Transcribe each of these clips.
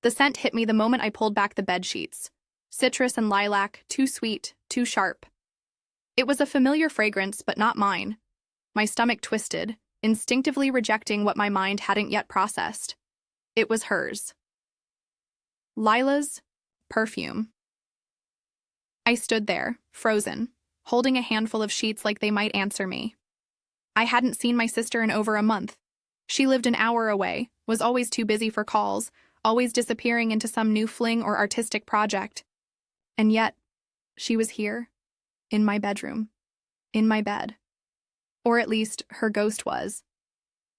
The scent hit me the moment I pulled back the bed sheets. Citrus and lilac, too sweet, too sharp. It was a familiar fragrance, but not mine. My stomach twisted, instinctively rejecting what my mind hadn't yet processed. It was hers. Lila's perfume. I stood there, frozen, holding a handful of sheets like they might answer me. I hadn't seen my sister in over a month. She lived an hour away, was always too busy for calls, always disappearing into some new fling or artistic project. And yet, she was here, in my bedroom, in my bed. Or at least, her ghost was.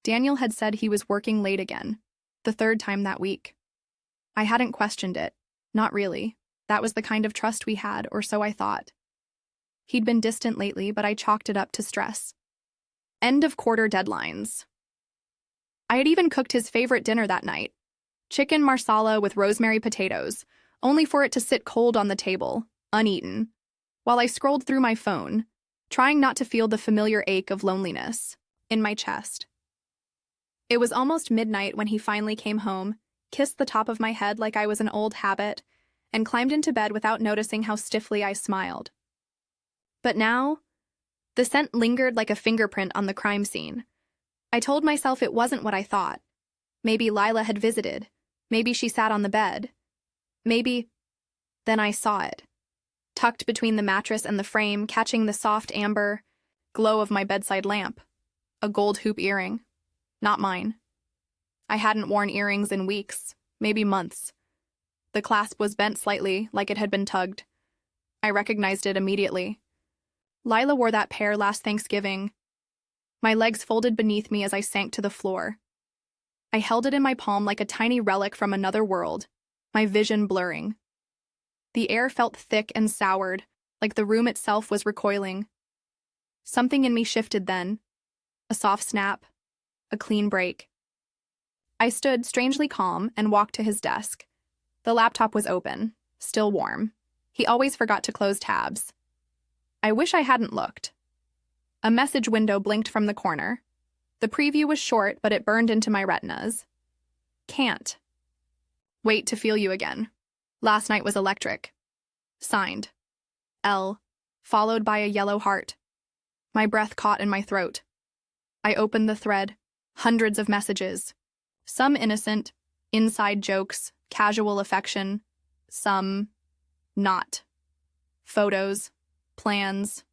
Daniel had said he was working late again, the third time that week. I hadn't questioned it, not really. That was the kind of trust we had, or so I thought. He'd been distant lately, but I chalked it up to stress. End of quarter deadlines. I had even cooked his favorite dinner that night, chicken marsala with rosemary potatoes, only for it to sit cold on the table, uneaten, while I scrolled through my phone, trying not to feel the familiar ache of loneliness in my chest. It was almost midnight when he finally came home, kissed the top of my head like I was an old habit, and climbed into bed without noticing how stiffly I smiled. But now, the scent lingered like a fingerprint on the crime scene. I told myself it wasn't what I thought. Maybe Lila had visited. Maybe she sat on the bed. Maybe... Then I saw it. Tucked between the mattress and the frame, catching the soft amber glow of my bedside lamp. A gold hoop earring. Not mine. I hadn't worn earrings in weeks, maybe months. The clasp was bent slightly, like it had been tugged. I recognized it immediately. Lila wore that pair last Thanksgiving. My legs folded beneath me as I sank to the floor. I held it in my palm like a tiny relic from another world, my vision blurring. The air felt thick and soured, like the room itself was recoiling. Something in me shifted then. A soft snap. A clean break. I stood strangely calm and walked to his desk. The laptop was open, still warm. He always forgot to close tabs. I wish I hadn't looked. A message window blinked from the corner. The preview was short, but it burned into my retinas. Can't wait to feel you again. Last night was electric. Signed. L, followed by a yellow heart. My breath caught in my throat. I opened the thread. Hundreds of messages. Some innocent, inside jokes, casual affection. Some not. Photos, plans,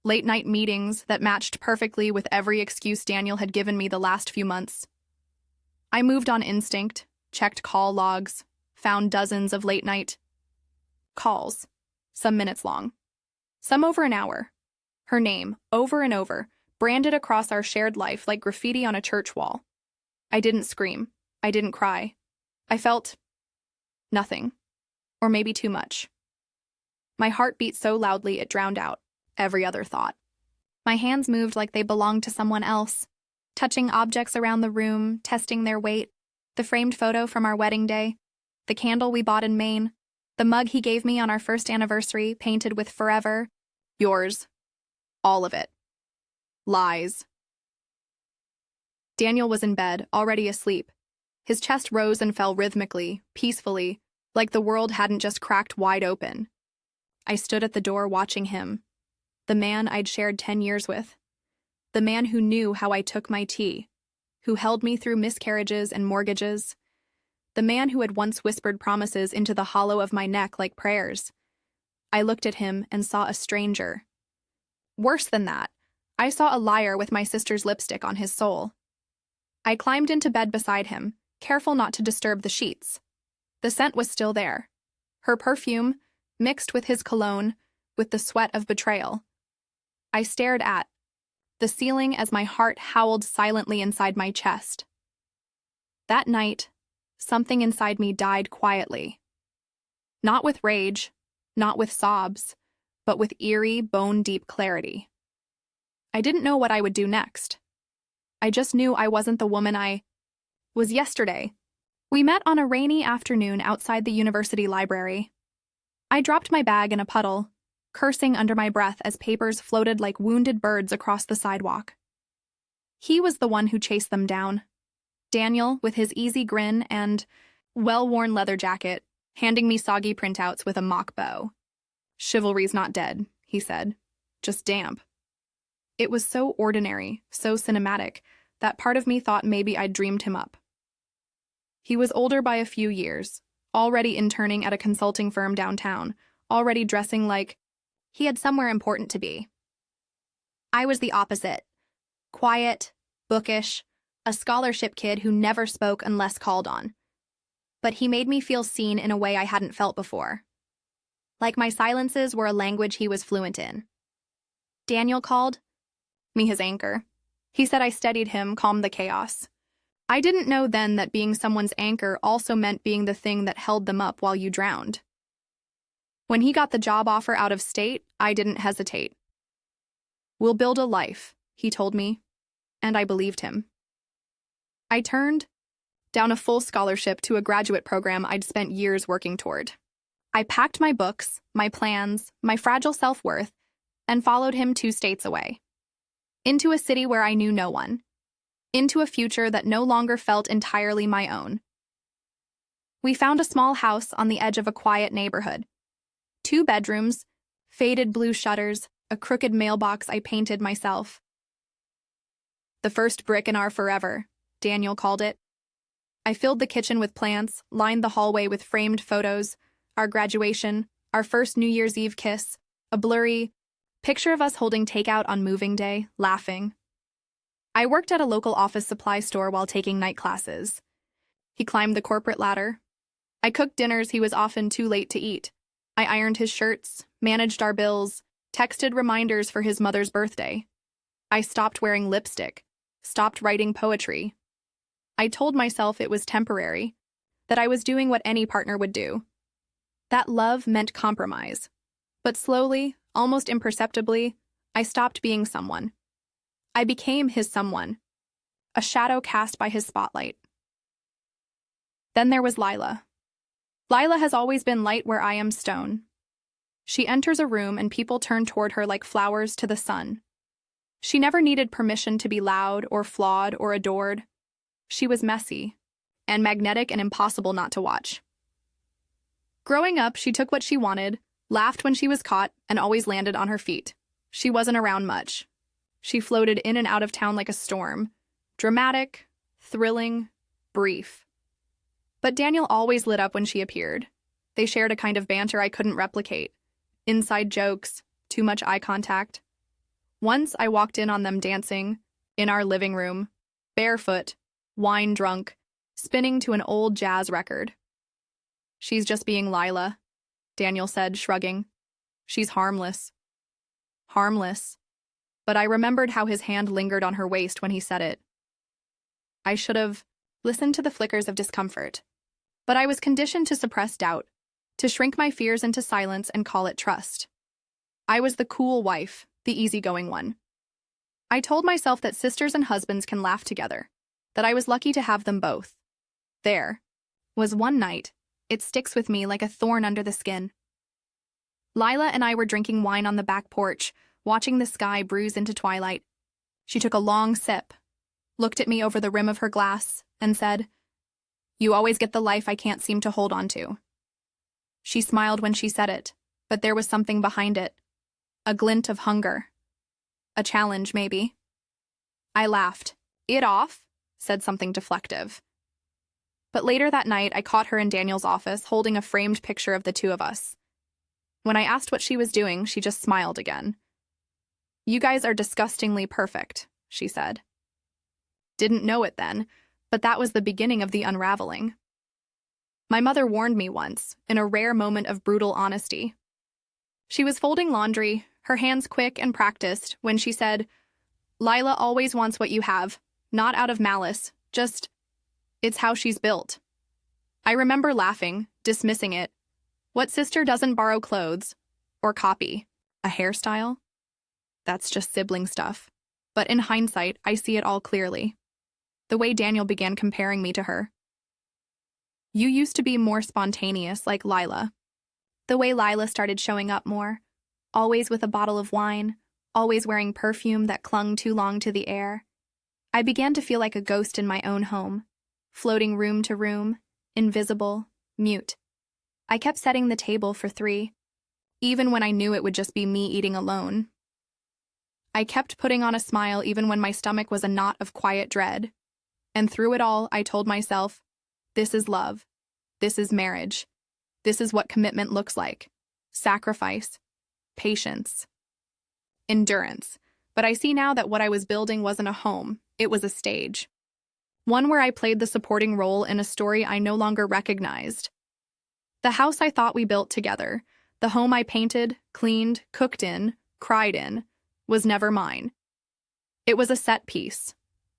late-night meetings that matched perfectly with every excuse Daniel had given me the last few months. I moved on instinct, checked call logs, found dozens of late-night calls, some minutes long, some over an hour. Her name, over and over, branded across our shared life like graffiti on a church wall. I didn't scream. I didn't cry. I felt nothing, or maybe too much. My heart beat so loudly it drowned out every other thought. My hands moved like they belonged to someone else, touching objects around the room, testing their weight, the framed photo from our wedding day, the candle we bought in Maine, the mug he gave me on our first anniversary, painted with forever, yours, all of it. Lies. Daniel was in bed, already asleep. His chest rose and fell rhythmically, peacefully, like the world hadn't just cracked wide open. I stood at the door watching him, the man I'd shared 10 years with, the man who knew how I took my tea, who held me through miscarriages and mortgages, the man who had once whispered promises into the hollow of my neck like prayers. I looked at him and saw a stranger. Worse than that, I saw a liar with my sister's lipstick on his soul. I climbed into bed beside him, careful not to disturb the sheets. The scent was still there. Her perfume, mixed with his cologne, with the sweat of betrayal. I stared at the ceiling as my heart howled silently inside my chest. That night, something inside me died quietly. Not with rage, not with sobs, but with eerie, bone-deep clarity. I didn't know what I would do next. I just knew I wasn't the woman I was yesterday. We met on a rainy afternoon outside the university library. I dropped my bag in a puddle, cursing under my breath as papers floated like wounded birds across the sidewalk. He was the one who chased them down. Daniel, with his easy grin and well-worn leather jacket, handing me soggy printouts with a mock bow. "Chivalry's not dead," he said. "Just damp." It was so ordinary, so cinematic, that part of me thought maybe I'd dreamed him up. He was older by a few years, already interning at a consulting firm downtown, already dressing like he had somewhere important to be. I was the opposite. Quiet, bookish, a scholarship kid who never spoke unless called on. But he made me feel seen in a way I hadn't felt before. Like my silences were a language he was fluent in. Daniel called me his anchor. He said I steadied him, calmed the chaos. I didn't know then that being someone's anchor also meant being the thing that held them up while you drowned. When he got the job offer out of state, I didn't hesitate. "We'll build a life," he told me, and I believed him. I turned down a full scholarship to a graduate program I'd spent years working toward. I packed my books, my plans, my fragile self-worth, and followed him 2 states away. Into a city where I knew no one. Into a future that no longer felt entirely my own. We found a small house on the edge of a quiet neighborhood. 2 bedrooms, faded blue shutters, a crooked mailbox I painted myself. "The first brick in our forever," Daniel called it. I filled the kitchen with plants, lined the hallway with framed photos, our graduation, our first New Year's Eve kiss, a blurry picture of us holding takeout on moving day, laughing. I worked at a local office supply store while taking night classes. He climbed the corporate ladder. I cooked dinners he was often too late to eat. I ironed his shirts, managed our bills, texted reminders for his mother's birthday. I stopped wearing lipstick, stopped writing poetry. I told myself it was temporary, that I was doing what any partner would do. That love meant compromise. But slowly, almost imperceptibly, I stopped being someone. I became his someone, a shadow cast by his spotlight. Then there was Lila. Lila has always been light where I am stone. She enters a room and people turn toward her like flowers to the sun. She never needed permission to be loud or flawed or adored. She was messy, and magnetic and impossible not to watch. Growing up, she took what she wanted, laughed when she was caught, and always landed on her feet. She wasn't around much. She floated in and out of town like a storm. Dramatic, thrilling, brief. But Daniel always lit up when she appeared. They shared a kind of banter I couldn't replicate. Inside jokes, too much eye contact. Once I walked in on them dancing, in our living room, barefoot, wine drunk, spinning to an old jazz record. "She's just being Lila," Daniel said, shrugging. "She's harmless." Harmless. But I remembered how his hand lingered on her waist when he said it. I should have listened to the flickers of discomfort. But I was conditioned to suppress doubt, to shrink my fears into silence and call it trust. I was the cool wife, the easygoing one. I told myself that sisters and husbands can laugh together, that I was lucky to have them both. There was one night, it sticks with me like a thorn under the skin. Lila and I were drinking wine on the back porch, watching the sky bruise into twilight. She took a long sip, looked at me over the rim of her glass, and said, "You always get the life I can't seem to hold on to." She smiled when she said it, but there was something behind it. A glint of hunger. A challenge, maybe. I laughed. "It off?" said something deflective. But later that night, I caught her in Daniel's office, holding a framed picture of the 2 of us. When I asked what she was doing, she just smiled again. "You guys are disgustingly perfect," she said. Didn't know it then, but that was the beginning of the unraveling. My mother warned me once, in a rare moment of brutal honesty. She was folding laundry, her hands quick and practiced, when she said, "Lila always wants what you have, not out of malice, just, it's how she's built." I remember laughing, dismissing it. What sister doesn't borrow clothes? Or copy? A hairstyle? That's just sibling stuff. But in hindsight, I see it all clearly. The way Daniel began comparing me to her. "You used to be more spontaneous, like Lila." The way Lila started showing up more, always with a bottle of wine, always wearing perfume that clung too long to the air. I began to feel like a ghost in my own home, floating room to room, invisible, mute. I kept setting the table for 3, even when I knew it would just be me eating alone. I kept putting on a smile even when my stomach was a knot of quiet dread. And through it all, I told myself, this is love. This is marriage. This is what commitment looks like. Sacrifice. Patience. Endurance. But I see now that what I was building wasn't a home, it was a stage. One where I played the supporting role in a story I no longer recognized. The house I thought we built together, the home I painted, cleaned, cooked in, cried in, was never mine. It was a set piece,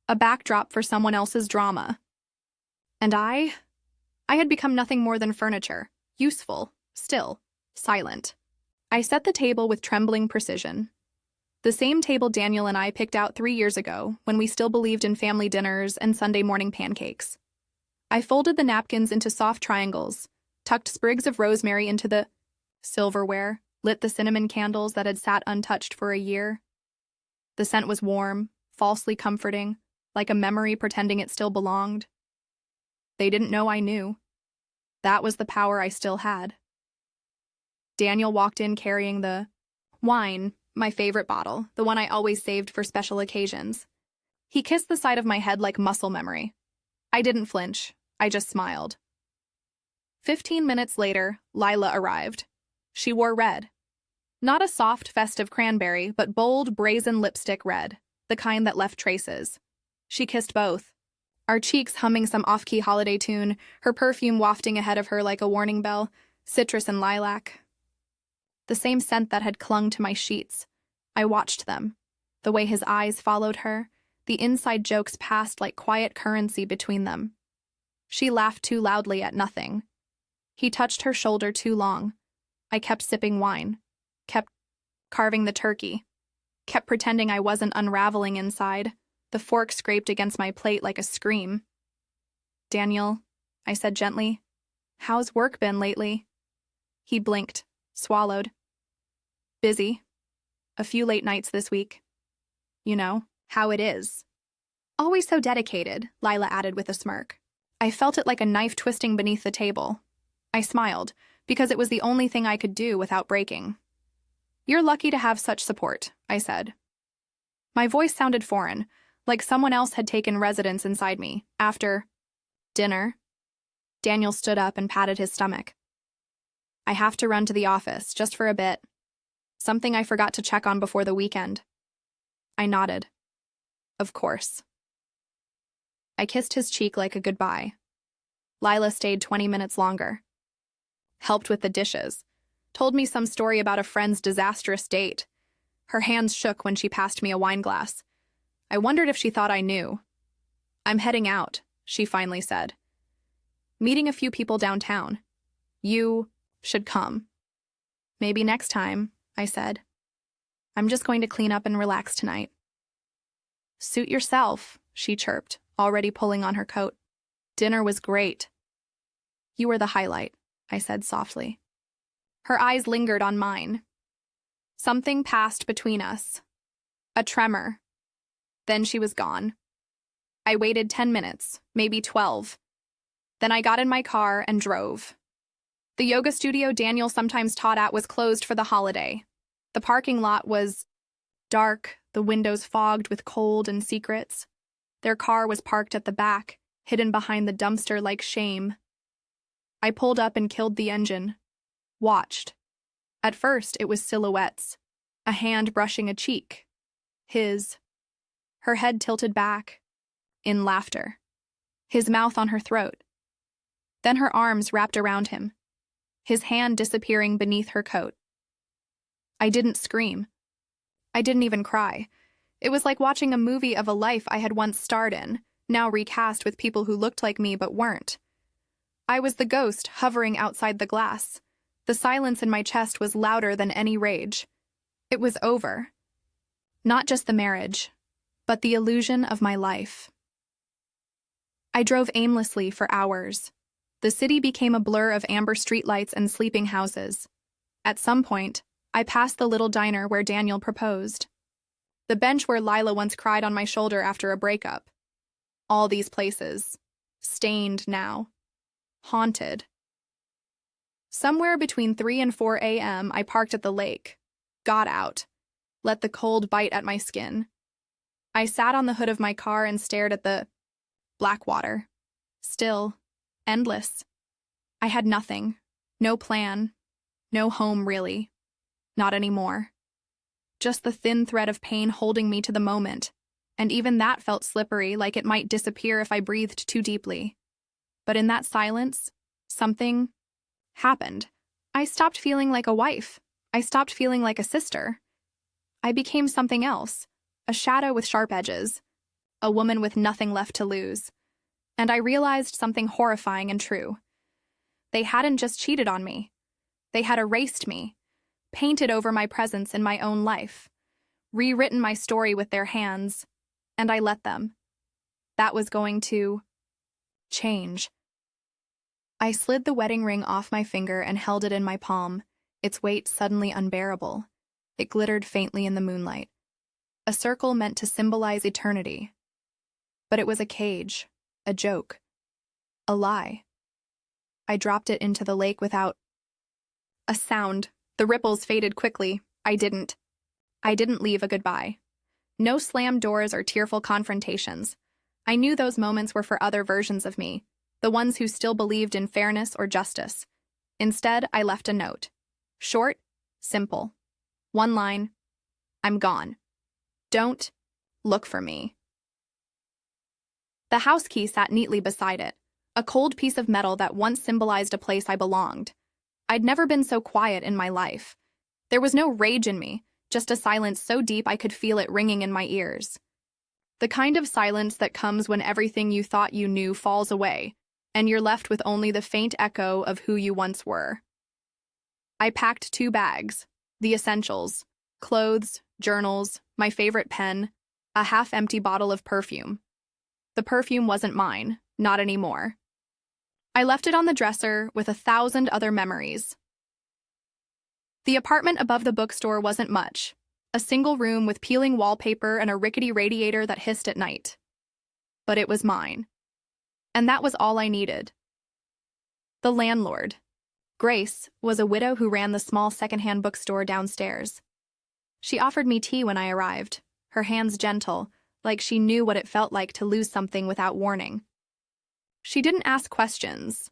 a backdrop for someone else's drama. And I had become nothing more than furniture, useful, still, silent. I set the table with trembling precision. The same table Daniel and I picked out 3 years ago when we still believed in family dinners and Sunday morning pancakes. I folded the napkins into soft triangles, tucked sprigs of rosemary into the silverware, lit the cinnamon candles that had sat untouched for a year. The scent was warm, falsely comforting, like a memory pretending it still belonged. They didn't know I knew. That was the power I still had. Daniel walked in carrying the wine, my favorite bottle, the one I always saved for special occasions. He kissed the side of my head like muscle memory. I didn't flinch. I just smiled. 15 minutes later, Lila arrived. She wore red. Not a soft, festive cranberry, but bold, brazen lipstick red, the kind that left traces. She kissed both, our cheeks humming some off-key holiday tune, her perfume wafting ahead of her like a warning bell, citrus and lilac. The same scent that had clung to my sheets. I watched them, the way his eyes followed her, the inside jokes passed like quiet currency between them. She laughed too loudly at nothing. He touched her shoulder too long. I kept sipping wine, kept carving the turkey, kept pretending I wasn't unraveling inside. The fork scraped against my plate like a scream. "Daniel," I said gently, "how's work been lately?" He blinked, swallowed. "Busy. A few late nights this week. You know, how it is." "Always so dedicated," Lila added with a smirk. I felt it like a knife twisting beneath the table. I smiled, because it was the only thing I could do without breaking. "You're lucky to have such support," I said. My voice sounded foreign, like someone else had taken residence inside me. After dinner, Daniel stood up and patted his stomach. "I have to run to the office, just for a bit. Something I forgot to check on before the weekend." I nodded. Of course. I kissed his cheek like a goodbye. Lila stayed 20 minutes longer. Helped with the dishes. Told me some story about a friend's disastrous date. Her hands shook when she passed me a wine glass. I wondered if she thought I knew. "I'm heading out," she finally said. "Meeting a few people downtown. You should come." "Maybe next time," I said. "I'm just going to clean up and relax tonight." "Suit yourself," she chirped, already pulling on her coat. "Dinner was great." "You were the highlight," I said softly. Her eyes lingered on mine. Something passed between us. A tremor. Then she was gone. I waited 10 minutes, maybe 12. Then I got in my car and drove. The yoga studio Daniel sometimes taught at was closed for the holiday. The parking lot was dark, the windows fogged with cold and secrets. Their car was parked at the back, hidden behind the dumpster like shame. I pulled up and killed the engine. Watched. At first, it was silhouettes. A hand brushing a cheek. His. Her head tilted back. In laughter. His mouth on her throat. Then her arms wrapped around him. His hand disappearing beneath her coat. I didn't scream. I didn't even cry. It was like watching a movie of a life I had once starred in, now recast with people who looked like me but weren't. I was the ghost hovering outside the glass. The silence in my chest was louder than any rage. It was over. Not just the marriage, but the illusion of my life. I drove aimlessly for hours. The city became a blur of amber streetlights and sleeping houses. At some point, I passed the little diner where Daniel proposed. The bench where Lila once cried on my shoulder after a breakup. All these places. Stained now. haunted. Somewhere between 3 and 4 a.m., I parked at the lake, got out, let the cold bite at my skin. I sat on the hood of my car and stared at the black water. Still, endless. I had nothing, no plan, no home really. Not anymore. Just the thin thread of pain holding me to the moment, and even that felt slippery, like it might disappear if I breathed too deeply. But in that silence, something happened. I stopped feeling like a wife. I stopped feeling like a sister. I became something else, a shadow with sharp edges, a woman with nothing left to lose. And I realized something horrifying and true. They hadn't just cheated on me. They had erased me, painted over my presence in my own life, rewritten my story with their hands, and I let them. That was going to change. I slid the wedding ring off my finger and held it in my palm, its weight suddenly unbearable. It glittered faintly in the moonlight. A circle meant to symbolize eternity. But it was a cage, a joke, a lie. I dropped it into the lake without a sound. The ripples faded quickly. I didn't leave a goodbye. No slammed doors or tearful confrontations. I knew those moments were for other versions of me, the ones who still believed in fairness or justice. Instead, I left a note. Short, simple. One line. I'm gone. Don't look for me. The house key sat neatly beside it, a cold piece of metal that once symbolized a place I belonged. I'd never been so quiet in my life. There was no rage in me, just a silence so deep I could feel it ringing in my ears. The kind of silence that comes when everything you thought you knew falls away, and you're left with only the faint echo of who you once were. I packed 2 bags, the essentials, clothes, journals, my favorite pen, a half-empty bottle of perfume. The perfume wasn't mine, not anymore. I left it on the dresser with 1,000 other memories. The apartment above the bookstore wasn't much, a single room with peeling wallpaper and a rickety radiator that hissed at night. But it was mine. And that was all I needed. The landlord, Grace, was a widow who ran the small secondhand bookstore downstairs. She offered me tea when I arrived, her hands gentle, like she knew what it felt like to lose something without warning. She didn't ask questions,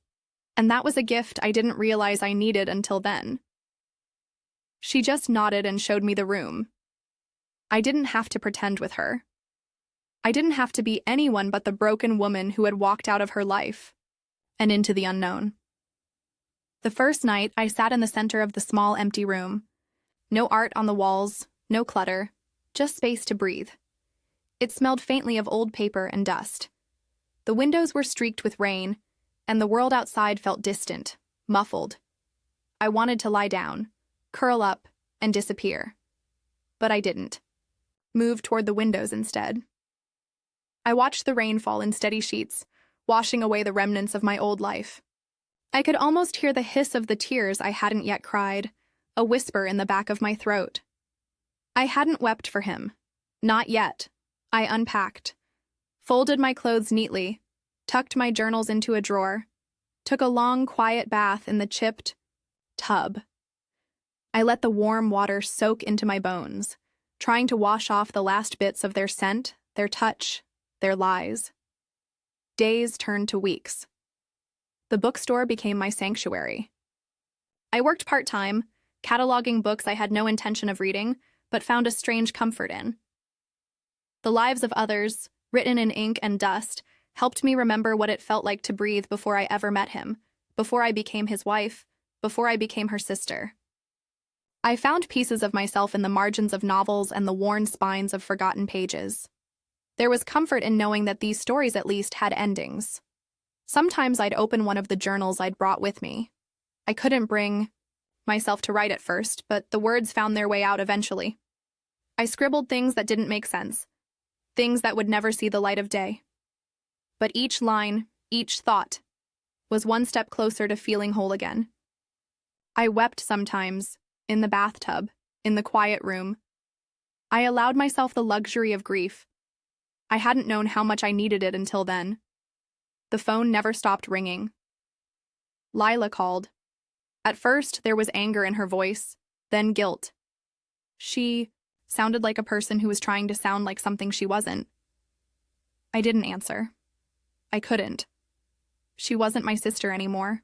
and that was a gift I didn't realize I needed until then. She just nodded and showed me the room. I didn't have to pretend with her. I didn't have to be anyone but the broken woman who had walked out of her life and into the unknown. The first night, I sat in the center of the small empty room. No art on the walls, no clutter, just space to breathe. It smelled faintly of old paper and dust. The windows were streaked with rain, and the world outside felt distant, muffled. I wanted to lie down, curl up, and disappear. But I didn't. Moved toward the windows instead. I watched the rain fall in steady sheets, washing away the remnants of my old life. I could almost hear the hiss of the tears I hadn't yet cried, a whisper in the back of my throat. I hadn't wept for him. Not yet. I unpacked, folded my clothes neatly, tucked my journals into a drawer, took a long, quiet bath in the chipped tub. I let the warm water soak into my bones, trying to wash off the last bits of their scent, their touch, their lies. Days turned to weeks. The bookstore became my sanctuary. I worked part-time, cataloging books I had no intention of reading, but found a strange comfort in. The lives of others, written in ink and dust, helped me remember what it felt like to breathe before I ever met him, before I became his wife, before I became her sister. I found pieces of myself in the margins of novels and the worn spines of forgotten pages. There was comfort in knowing that these stories at least had endings. Sometimes I'd open one of the journals I'd brought with me. I couldn't bring myself to write at first, but the words found their way out eventually. I scribbled things that didn't make sense, things that would never see the light of day. But each line, each thought, was one step closer to feeling whole again. I wept sometimes, in the bathtub, in the quiet room. I allowed myself the luxury of grief. I hadn't known how much I needed it until then. The phone never stopped ringing. Lila called. At first, there was anger in her voice, then guilt. She sounded like a person who was trying to sound like something she wasn't. I didn't answer. I couldn't. She wasn't my sister anymore.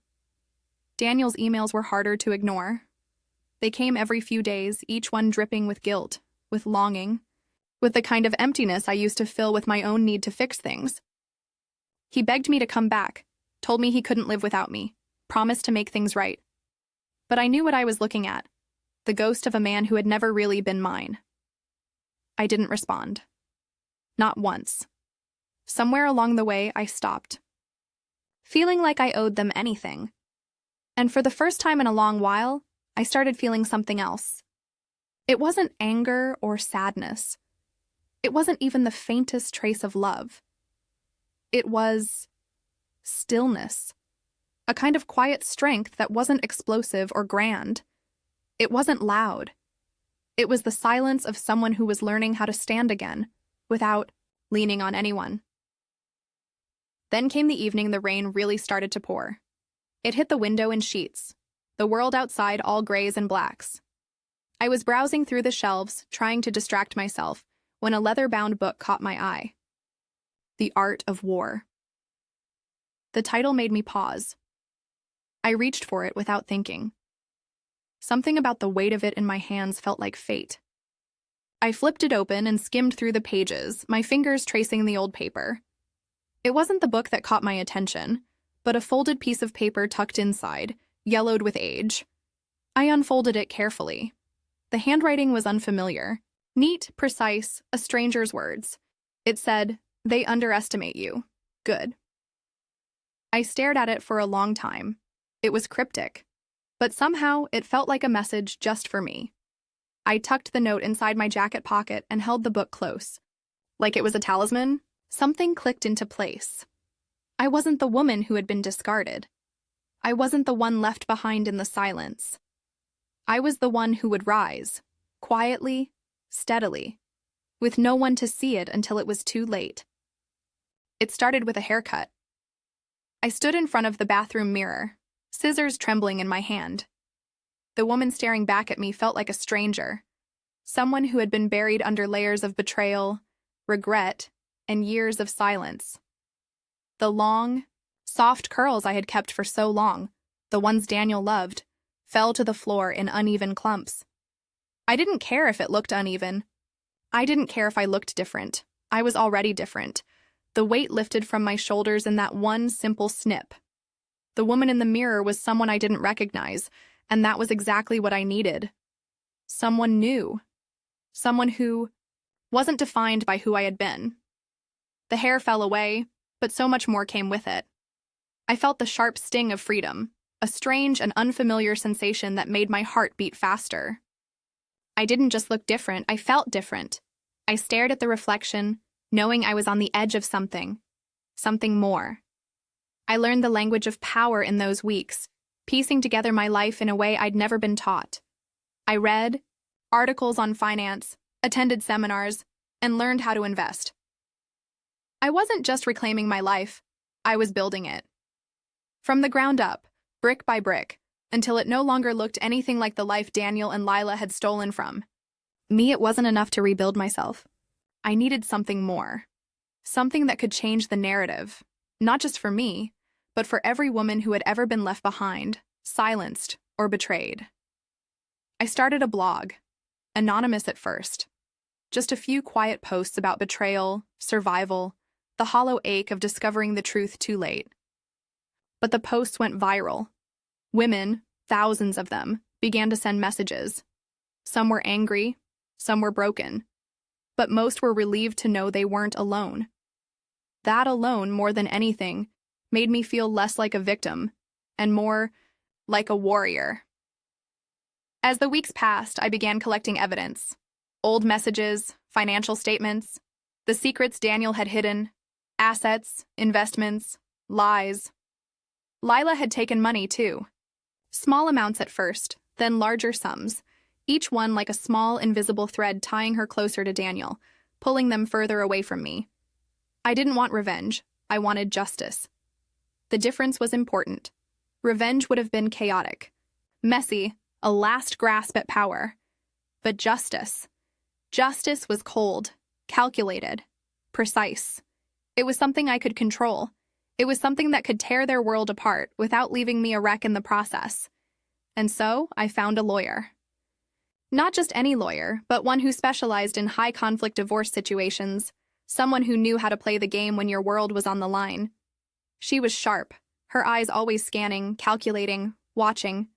Daniel's emails were harder to ignore. They came every few days, each one dripping with guilt, with longing, with the kind of emptiness I used to fill with my own need to fix things. He begged me to come back, told me he couldn't live without me, promised to make things right. But I knew what I was looking at, the ghost of a man who had never really been mine. I didn't respond. Not once. Somewhere along the way, I stopped, feeling like I owed them anything. And for the first time in a long while, I started feeling something else. It wasn't anger or sadness. It wasn't even the faintest trace of love. It was stillness, a kind of quiet strength that wasn't explosive or grand. It wasn't loud. It was the silence of someone who was learning how to stand again, without leaning on anyone. Then came the evening the rain really started to pour. It hit the window in sheets, the world outside all grays and blacks. I was browsing through the shelves, trying to distract myself, when a leather-bound book caught my eye. The Art of War. The title made me pause. I reached for it without thinking. Something about the weight of it in my hands felt like fate. I flipped it open and skimmed through the pages, my fingers tracing the old paper. It wasn't the book that caught my attention, but a folded piece of paper tucked inside, yellowed with age. I unfolded it carefully. The handwriting was unfamiliar. Neat, precise, a stranger's words. It said, "They underestimate you. Good." I stared at it for a long time. It was cryptic, but somehow it felt like a message just for me. I tucked the note inside my jacket pocket and held the book close. Like it was a talisman, something clicked into place. I wasn't the woman who had been discarded. I wasn't the one left behind in the silence. I was the one who would rise, quietly, steadily, with no one to see it until it was too late. It started with a haircut. I stood in front of the bathroom mirror, scissors trembling in my hand. The woman staring back at me felt like a stranger, someone who had been buried under layers of betrayal, regret, and years of silence. The long, soft curls I had kept for so long, the ones Daniel loved, fell to the floor in uneven clumps. I didn't care if it looked uneven. I didn't care if I looked different. I was already different. The weight lifted from my shoulders in that one simple snip. The woman in the mirror was someone I didn't recognize, and that was exactly what I needed. Someone new. Someone who wasn't defined by who I had been. The hair fell away, but so much more came with it. I felt the sharp sting of freedom, a strange and unfamiliar sensation that made my heart beat faster. I didn't just look different, I felt different. I stared at the reflection, knowing I was on the edge of something more. I learned the language of power in those weeks, piecing together my life in a way I'd never been taught. I read articles on finance, attended seminars, and learned how to invest. I wasn't just reclaiming my life, I was building it. From the ground up, brick by brick, until it no longer looked anything like the life Daniel and Lila had stolen from me. It wasn't enough to rebuild myself. I needed something more. Something that could change the narrative, not just for me, but for every woman who had ever been left behind, silenced, or betrayed. I started a blog, anonymous at first. Just a few quiet posts about betrayal, survival, the hollow ache of discovering the truth too late. But the posts went viral. Women, thousands of them, began to send messages. Some were angry, some were broken, but most were relieved to know they weren't alone. That alone, more than anything, made me feel less like a victim and more like a warrior. As the weeks passed, I began collecting evidence. Old messages, financial statements, the secrets Daniel had hidden, assets, investments, lies. Lila had taken money too. Small amounts at first, then larger sums, each one like a small, invisible thread tying her closer to Daniel, pulling them further away from me. I didn't want revenge. I wanted justice. The difference was important. Revenge would have been chaotic, messy, a last grasp at power. But justice was cold, calculated, precise. It was something I could control. It was something that could tear their world apart without leaving me a wreck in the process. And so I found a lawyer. Not just any lawyer, but one who specialized in high-conflict divorce situations, someone who knew how to play the game when your world was on the line. She was sharp, her eyes always scanning, calculating, watching.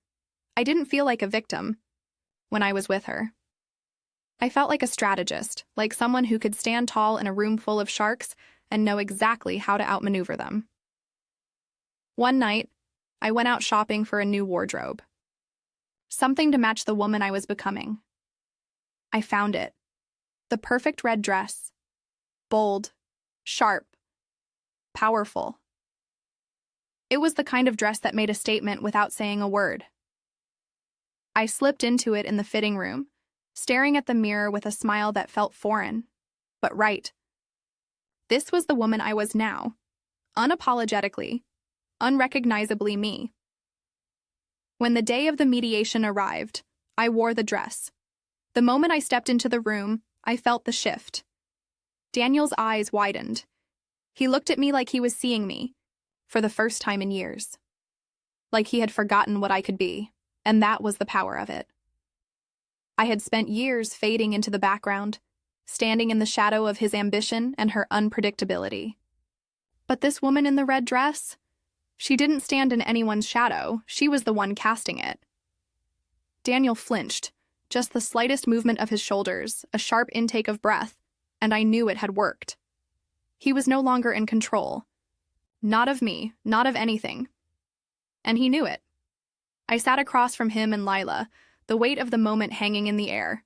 I didn't feel like a victim when I was with her. I felt like a strategist, like someone who could stand tall in a room full of sharks and know exactly how to outmaneuver them. One night, I went out shopping for a new wardrobe. Something to match the woman I was becoming. I found it. The perfect red dress. Bold, sharp, powerful. It was the kind of dress that made a statement without saying a word. I slipped into it in the fitting room, staring at the mirror with a smile that felt foreign, but right. This was the woman I was now, unapologetically, unrecognizably me. When the day of the mediation arrived, I wore the dress. The moment I stepped into the room, I felt the shift. Daniel's eyes widened. He looked at me like he was seeing me, for the first time in years. Like he had forgotten what I could be, and that was the power of it. I had spent years fading into the background, standing in the shadow of his ambition and her unpredictability. But this woman in the red dress? She didn't stand in anyone's shadow, she was the one casting it. Daniel flinched, just the slightest movement of his shoulders, a sharp intake of breath, and I knew it had worked. He was no longer in control. Not of me, not of anything. And he knew it. I sat across from him and Lila, the weight of the moment hanging in the air.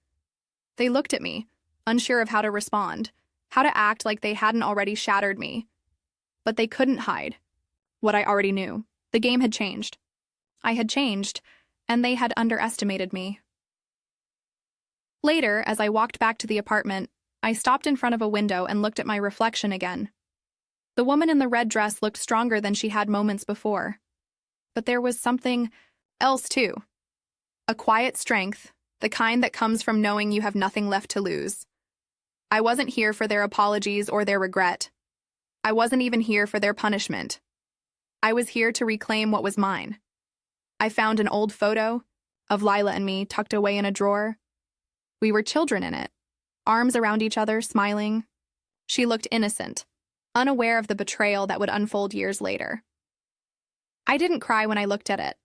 They looked at me, unsure of how to respond, how to act like they hadn't already shattered me. But they couldn't hide what I already knew. The game had changed. I had changed, and they had underestimated me. Later, as I walked back to the apartment, I stopped in front of a window and looked at my reflection again. The woman in the red dress looked stronger than she had moments before. But there was something else, too. A quiet strength, the kind that comes from knowing you have nothing left to lose. I wasn't here for their apologies or their regret. I wasn't even here for their punishment. I was here to reclaim what was mine. I found an old photo of Lila and me tucked away in a drawer. We were children in it, arms around each other, smiling. She looked innocent, unaware of the betrayal that would unfold years later. I didn't cry when I looked at it.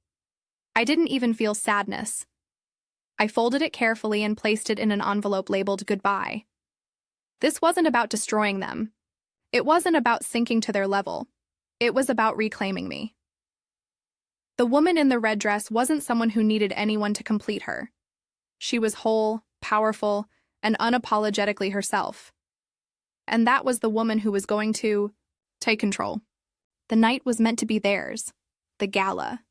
I didn't even feel sadness. I folded it carefully and placed it in an envelope labeled goodbye. This wasn't about destroying them. It wasn't about sinking to their level. It was about reclaiming me. The woman in the red dress wasn't someone who needed anyone to complete her. She was whole, powerful, and unapologetically herself. And that was the woman who was going to take control. The night was meant to be theirs. The gala.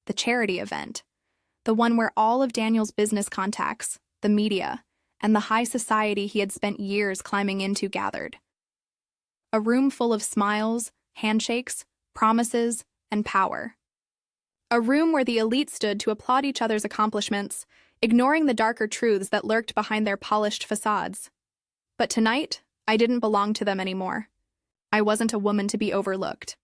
The charity event. The one where all of Daniel's business contacts, the media, and the high society he had spent years climbing into gathered. A room full of smiles, handshakes, promises, and power. A room where the elite stood to applaud each other's accomplishments, ignoring the darker truths that lurked behind their polished facades. But tonight, I didn't belong to them anymore. I wasn't a woman to be overlooked.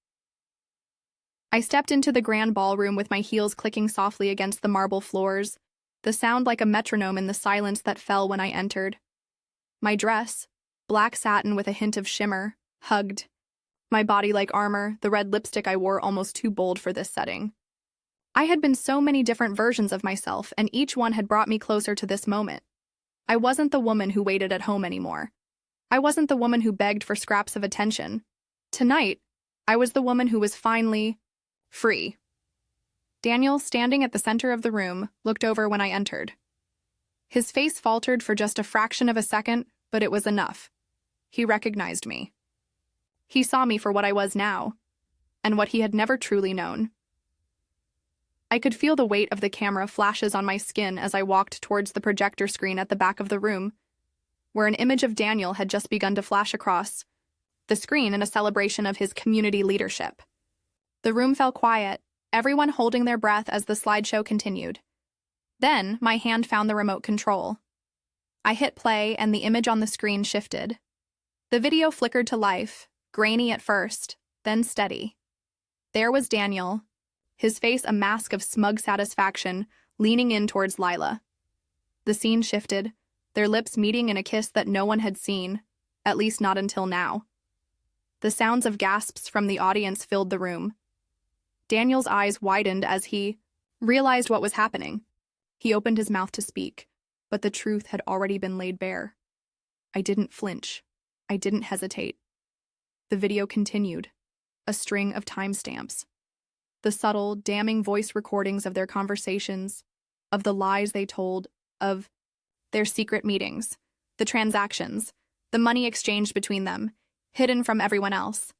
I stepped into the grand ballroom with my heels clicking softly against the marble floors, the sound like a metronome in the silence that fell when I entered. My dress, black satin with a hint of shimmer, hugged. My body like armor, the red lipstick I wore almost too bold for this setting. I had been so many different versions of myself, and each one had brought me closer to this moment. I wasn't the woman who waited at home anymore. I wasn't the woman who begged for scraps of attention. Tonight, I was the woman who was finally free. Daniel, standing at the center of the room, looked over when I entered. His face faltered for just a fraction of a second, but it was enough. He recognized me. He saw me for what I was now, and what he had never truly known. I could feel the weight of the camera flashes on my skin as I walked towards the projector screen at the back of the room, where an image of Daniel had just begun to flash across the screen in a celebration of his community leadership. The room fell quiet, everyone holding their breath as the slideshow continued. Then, my hand found the remote control. I hit play and the image on the screen shifted. The video flickered to life, grainy at first, then steady. There was Daniel, his face a mask of smug satisfaction, leaning in towards Lila. The scene shifted, their lips meeting in a kiss that no one had seen, at least not until now. The sounds of gasps from the audience filled the room. Daniel's eyes widened as he realized what was happening. He opened his mouth to speak, but the truth had already been laid bare. I didn't flinch. I didn't hesitate. The video continued, a string of timestamps. The subtle, damning voice recordings of their conversations, of the lies they told, of their secret meetings, the transactions, the money exchanged between them, hidden from everyone else.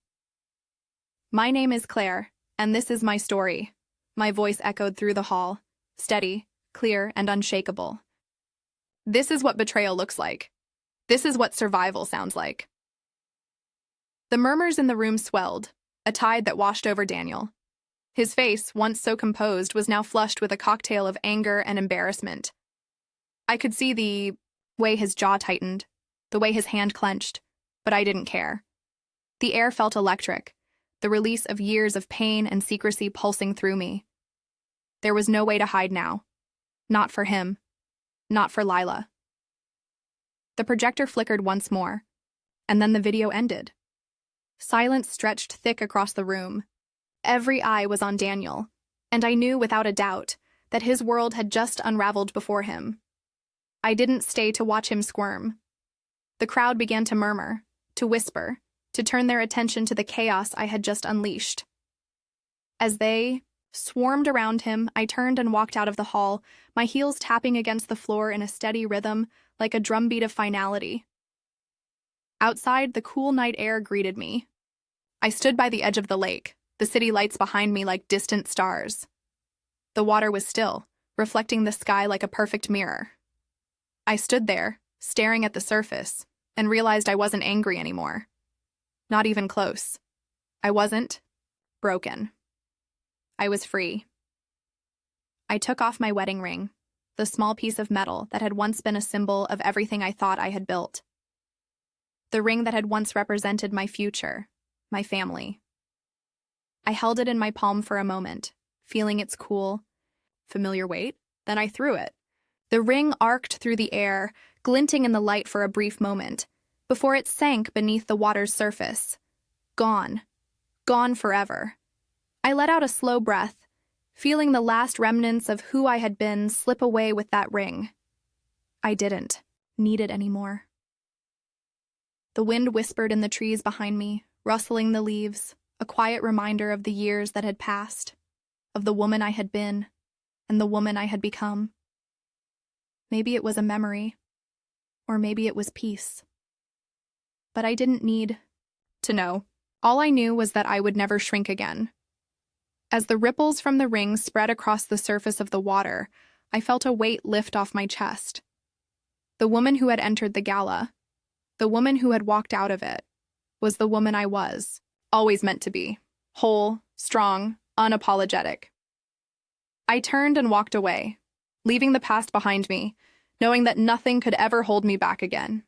My name is Claire, and this is my story. My voice echoed through the hall, steady, clear, and unshakable. This is what betrayal looks like. This is what survival sounds like. The murmurs in the room swelled, a tide that washed over Daniel. His face, once so composed, was now flushed with a cocktail of anger and embarrassment. I could see the way his jaw tightened, the way his hand clenched, but I didn't care. The air felt electric, the release of years of pain and secrecy pulsing through me. There was no way to hide now. Not for him. Not for Lila. The projector flickered once more, and then the video ended. Silence stretched thick across the room. Every eye was on Daniel, and I knew without a doubt that his world had just unraveled before him. I didn't stay to watch him squirm. The crowd began to murmur, to whisper, to turn their attention to the chaos I had just unleashed. As they swarmed around him, I turned and walked out of the hall, my heels tapping against the floor in a steady rhythm, like a drumbeat of finality. Outside, the cool night air greeted me. I stood by the edge of the lake, the city lights behind me like distant stars. The water was still, reflecting the sky like a perfect mirror. I stood there, staring at the surface, and realized I wasn't angry anymore. Not even close. I wasn't broken. I was free. I took off my wedding ring, the small piece of metal that had once been a symbol of everything I thought I had built. The ring that had once represented my future, my family. I held it in my palm for a moment, feeling its cool, familiar weight. Then I threw it. The ring arced through the air, glinting in the light for a brief moment, before it sank beneath the water's surface. Gone. Gone forever. I let out a slow breath, feeling the last remnants of who I had been slip away with that ring. I didn't need it anymore. The wind whispered in the trees behind me, rustling the leaves, a quiet reminder of the years that had passed, of the woman I had been, and the woman I had become. Maybe it was a memory, or maybe it was peace. But I didn't need to know. All I knew was that I would never shrink again. As the ripples from the ring spread across the surface of the water, I felt a weight lift off my chest. The woman who had entered the gala, the woman who had walked out of it, was the woman I was, always meant to be, whole, strong, unapologetic. I turned and walked away, leaving the past behind me, knowing that nothing could ever hold me back again.